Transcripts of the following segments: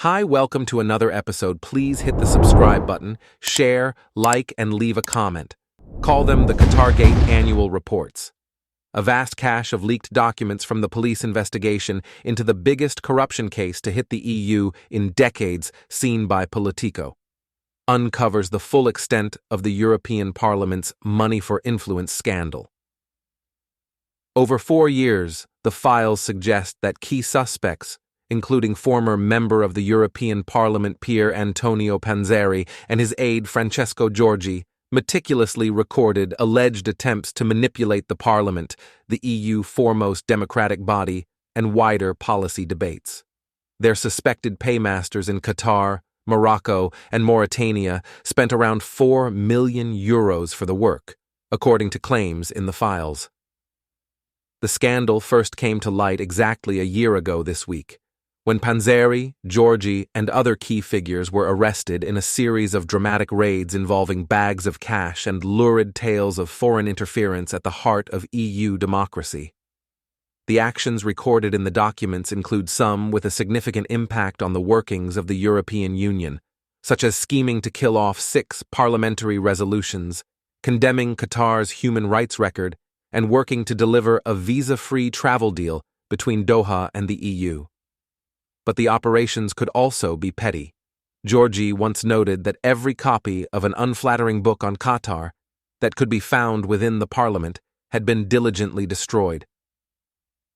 Hi, welcome to another episode. Please hit the subscribe button, share, like, and leave a comment. Call them the Qatargate annual reports. A vast cache of leaked documents from the police investigation into the biggest corruption case to hit the EU in decades, seen by Politico, uncovers the full extent of the European Parliament's money for influence scandal. Over 4 years, the files suggest that key suspects, including former member of the European Parliament Pier Antonio Panzeri and his aide Francesco Giorgi, meticulously recorded alleged attempts to manipulate the Parliament, the EU's foremost democratic body, and wider policy debates. Their suspected paymasters in Qatar, Morocco, and Mauritania spent around €4 million for the work, according to claims in the files. The scandal first came to light exactly a year ago this week, when Panzeri, Giorgi, and other key figures were arrested in a series of dramatic raids involving bags of cash and lurid tales of foreign interference at the heart of EU democracy. The actions recorded in the documents include some with a significant impact on the workings of the European Union, such as scheming to kill off 6 parliamentary resolutions, condemning Qatar's human rights record, and working to deliver a visa-free travel deal between Doha and the EU. But the operations could also be petty. Giorgi once noted that every copy of an unflattering book on Qatar that could be found within the parliament had been diligently destroyed.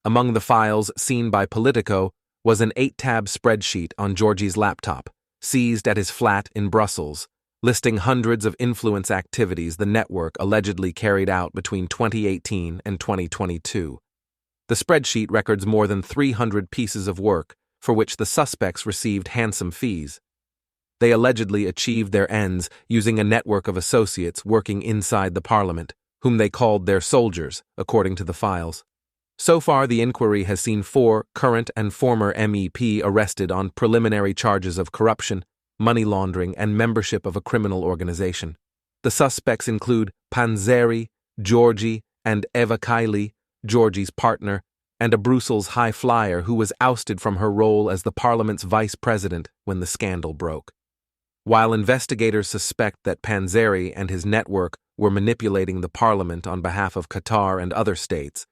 Among the files seen by Politico was an 8-tab spreadsheet on Giorgi's laptop, seized at his flat in Brussels, listing hundreds of influence activities the network allegedly carried out between 2018 and 2022. The spreadsheet records more than 300 pieces of work, for which the suspects received handsome fees. They allegedly achieved their ends using a network of associates working inside the parliament, whom they called their soldiers, according to the files. So far, the inquiry has seen 4 current and former MEP arrested on preliminary charges of corruption, money laundering, and membership of a criminal organization. The suspects include Panzeri, Giorgi, and Eva Kaili, Giorgi's partner, and a Brussels high flyer who was ousted from her role as the Parliament's vice president when the scandal broke. While investigators suspect that Panzeri and his network were manipulating the Parliament on behalf of Qatar and other states,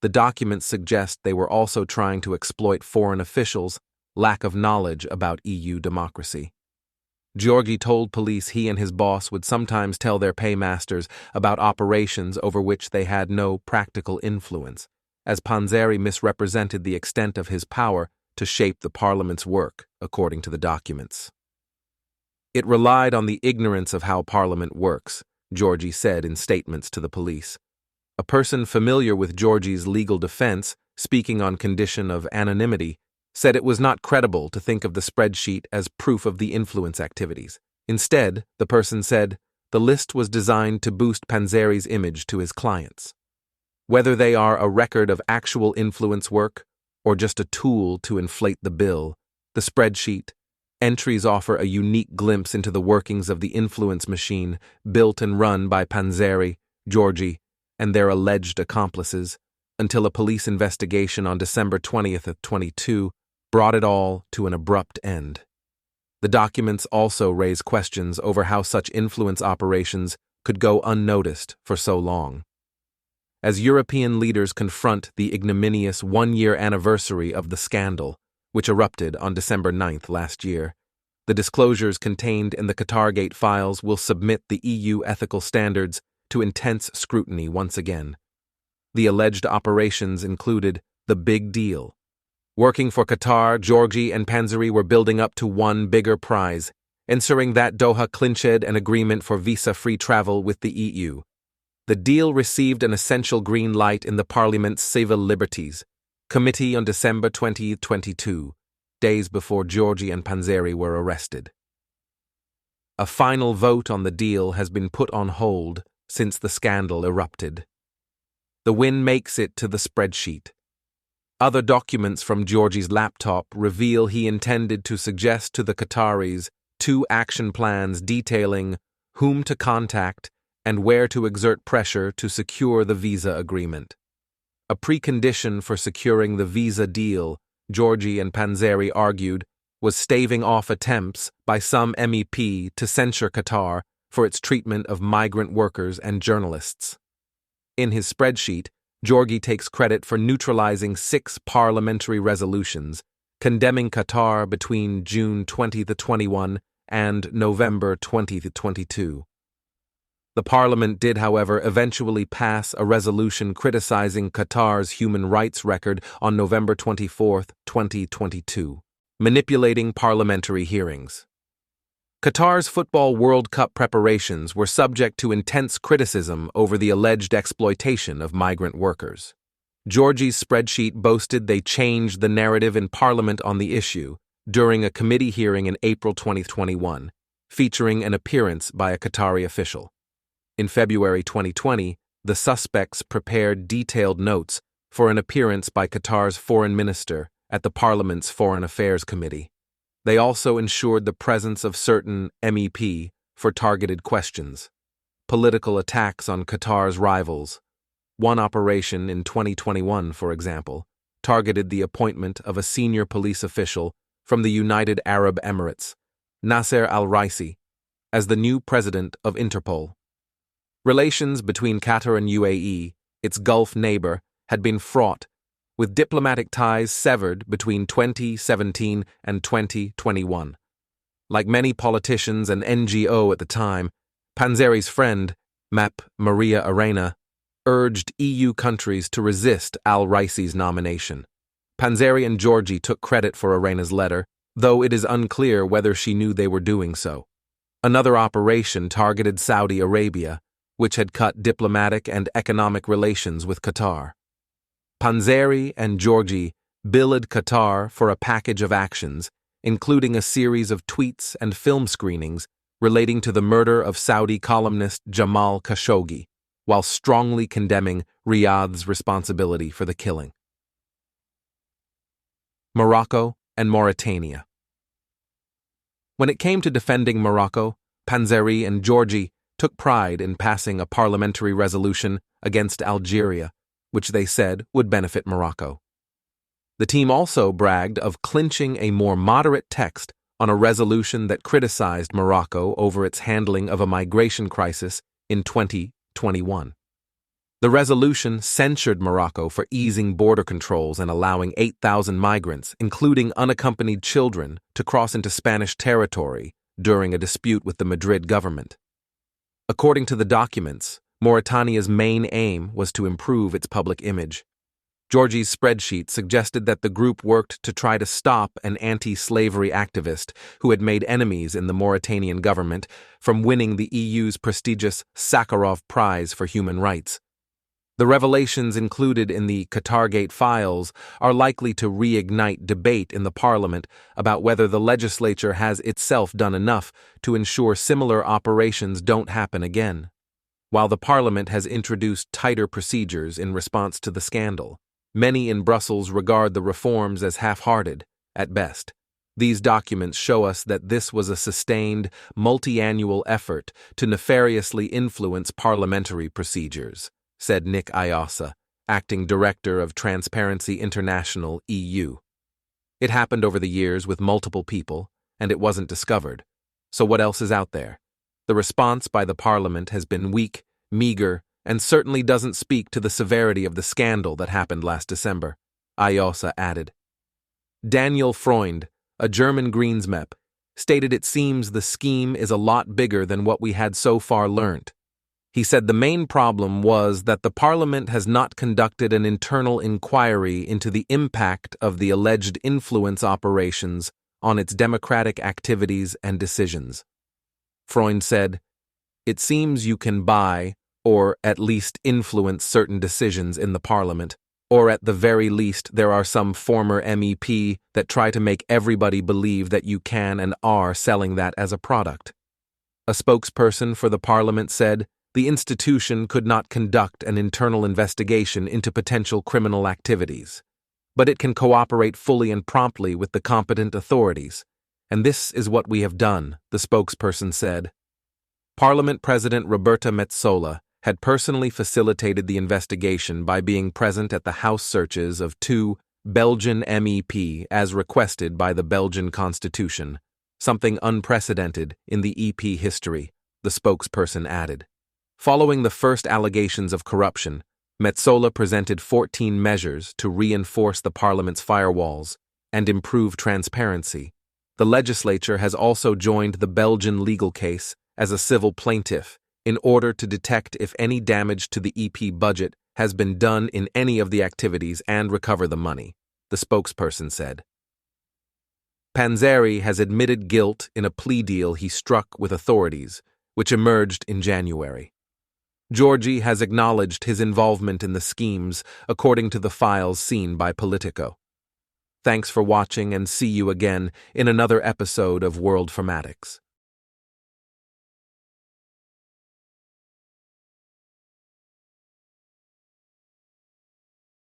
the documents suggest they were also trying to exploit foreign officials' lack of knowledge about EU democracy. Giorgi told police he and his boss would sometimes tell their paymasters about operations over which they had no practical influence, as Panzeri misrepresented the extent of his power to shape the Parliament's work, according to the documents. It relied on the ignorance of how Parliament works, Giorgi said in statements to the police. A person familiar with Giorgi's legal defense, speaking on condition of anonymity, said it was not credible to think of the spreadsheet as proof of the influence activities. Instead, the person said, the list was designed to boost Panzeri's image to his clients. Whether they are a record of actual influence work or just a tool to inflate the bill, the spreadsheet entries offer a unique glimpse into the workings of the influence machine built and run by Panzeri, Giorgi, and their alleged accomplices, until a police investigation on December 20th of 22 brought it all to an abrupt end. The documents also raise questions over how such influence operations could go unnoticed for so long. As European leaders confront the ignominious 1-year anniversary of the scandal, which erupted on December 9th last year, the disclosures contained in the Qatargate files will submit the EU ethical standards to intense scrutiny once again. The alleged operations included the big deal. Working for Qatar, Giorgi and Panzeri were building up to one bigger prize, ensuring that Doha clinched an agreement for visa-free travel with the EU. The deal received an essential green light in the Parliament's Civil Liberties Committee on December 2022, days before Giorgi and Panzeri were arrested. A final vote on the deal has been put on hold since the scandal erupted. The win makes it to the spreadsheet. Other documents from Giorgi's laptop reveal he intended to suggest to the Qataris 2 action plans detailing whom to contact and where to exert pressure to secure the visa agreement. A precondition for securing the visa deal, Giorgi and Panzeri argued, was staving off attempts by some MEP to censure Qatar for its treatment of migrant workers and journalists. In his spreadsheet, Georgi takes credit for neutralizing 6 parliamentary resolutions condemning Qatar between June 2021 and November 2022. The parliament did, however, eventually pass a resolution criticizing Qatar's human rights record on November 24, 2022, manipulating parliamentary hearings. Qatar's Football World Cup preparations were subject to intense criticism over the alleged exploitation of migrant workers. Georgi's spreadsheet boasted they changed the narrative in Parliament on the issue during a committee hearing in April 2021, featuring an appearance by a Qatari official. In February 2020, the suspects prepared detailed notes for an appearance by Qatar's foreign minister at the Parliament's Foreign Affairs Committee. They also ensured the presence of certain MEP for targeted questions. Political attacks on Qatar's rivals. One operation in 2021, for example, targeted the appointment of a senior police official from the United Arab Emirates, Nasser al-Raisi, as the new president of Interpol. Relations between Qatar and UAE, its Gulf neighbor, had been fraught, with diplomatic ties severed between 2017 and 2021. Like many politicians and NGO at the time, Panzeri's friend, MEP Maria Arena, urged EU countries to resist al-Raisi's nomination. Panzeri and Georgi took credit for Arena's letter, though it is unclear whether she knew they were doing so. Another operation targeted Saudi Arabia, which had cut diplomatic and economic relations with Qatar. Panzeri and Georgi billed Qatar for a package of actions, including a series of tweets and film screenings relating to the murder of Saudi columnist Jamal Khashoggi, while strongly condemning Riyadh's responsibility for the killing. Morocco and Mauritania. When it came to defending Morocco, Panzeri and Georgi took pride in passing a parliamentary resolution against Algeria, which they said would benefit Morocco. The team also bragged of clinching a more moderate text on a resolution that criticized Morocco over its handling of a migration crisis in 2021. The resolution censured Morocco for easing border controls and allowing 8,000 migrants, including unaccompanied children, to cross into Spanish territory during a dispute with the Madrid government. According to the documents, Mauritania's main aim was to improve its public image. Georgi's spreadsheet suggested that the group worked to try to stop an anti-slavery activist who had made enemies in the Mauritanian government from winning the EU's prestigious Sakharov Prize for Human Rights. The revelations included in the Qatargate files are likely to reignite debate in the parliament about whether the legislature has itself done enough to ensure similar operations don't happen again. While the parliament has introduced tighter procedures in response to the scandal, many in Brussels regard the reforms as half-hearted, at best. These documents show us that this was a sustained, multi-annual effort to nefariously influence parliamentary procedures, said Nick Ayasa, acting director of Transparency International EU. It happened over the years with multiple people, and it wasn't discovered. So what else is out there? The response by the parliament has been weak, meager, and certainly doesn't speak to the severity of the scandal that happened last December, Ayasa added. Daniel Freund, a German Greens MEP, stated it seems the scheme is a lot bigger than what we had so far learnt. He said the main problem was that the parliament has not conducted an internal inquiry into the impact of the alleged influence operations on its democratic activities and decisions. Freund said, "It seems you can buy, or at least influence certain decisions in the parliament, or at the very least there are some former MEP that try to make everybody believe that you can and are selling that as a product." A spokesperson for the parliament said, the institution could not conduct an internal investigation into potential criminal activities, but it can cooperate fully and promptly with the competent authorities. And this is what we have done, the spokesperson said. Parliament President Roberta Metsola had personally facilitated the investigation by being present at the house searches of 2 Belgian MEP as requested by the Belgian Constitution, something unprecedented in the EP history, the spokesperson added. Following the first allegations of corruption, Metsola presented 14 measures to reinforce the parliament's firewalls and improve transparency. The legislature has also joined the Belgian legal case as a civil plaintiff in order to detect if any damage to the EP budget has been done in any of the activities and recover the money, the spokesperson said. Panzeri has admitted guilt in a plea deal he struck with authorities, which emerged in January. Georgi has acknowledged his involvement in the schemes, according to the files seen by Politico. Thanks for watching, and see you again in another episode of World Formatics.